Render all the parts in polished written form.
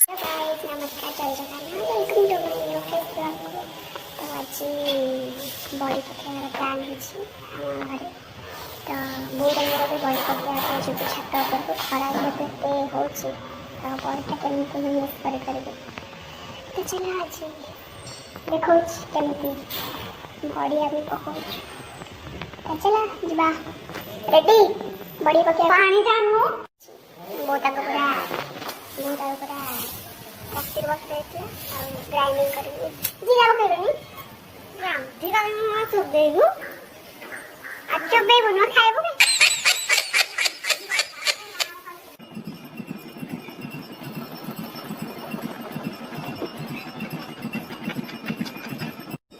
guys नमस्कार जय Jagannath welcome to my new face blog तो आज बड़ी पकेयार प्लान होची हम घरे तो बहुत मेरा भी बड़ी पकेयार जो छत ऊपर को खड़ा होते होची तो बड़ीटा केमती मिस करेंगे तो चलो आज देखो केमती बड़ी आम पकाऊ तो चला जा रेडी बड़ी पकेयार पानी टाणु बहुत पूरा कस्ती बसते ग्राइंडिंग करेंगे जीरा पकड़नी ग्राम जीरा में चुबेबू आज चुबेबू न खाएबू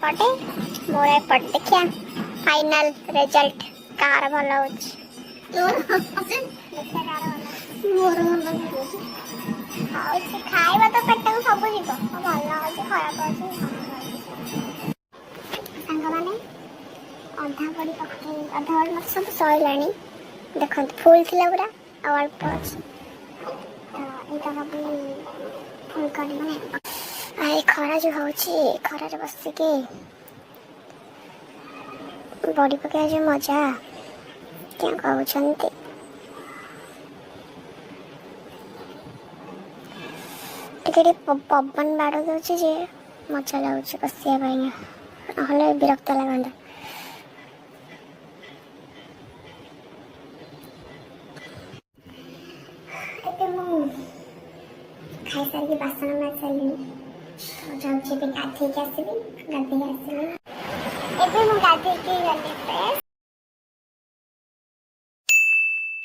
पटे मोरे पट देखिया फाइनल रिजल्ट कार भला होची देखिया कार भला मोर भला होची खाइबा तो पेट को सब जीव भला होची खराब होची संग माने अधा बड़ी पक्के अधा बड़ी मत सब सइलानी देखो फूल थिला पूरा आ अल्प अछि तो एटा भी फूल कर माने आई खरा जो होची खरा रे बस के बड़ी पके जो मजा क्या कहउछंती टिके पवन बाड़ दउछि जे मजा लाଗୁଛି बसिया ପାଇଁ नहले विरक्त लागंदा एते मु खाई सारी बासन में चली तो जाउछि भी गाधी के आसीबी गाधी आसीबी एते मु गाधी के गले फ्रेश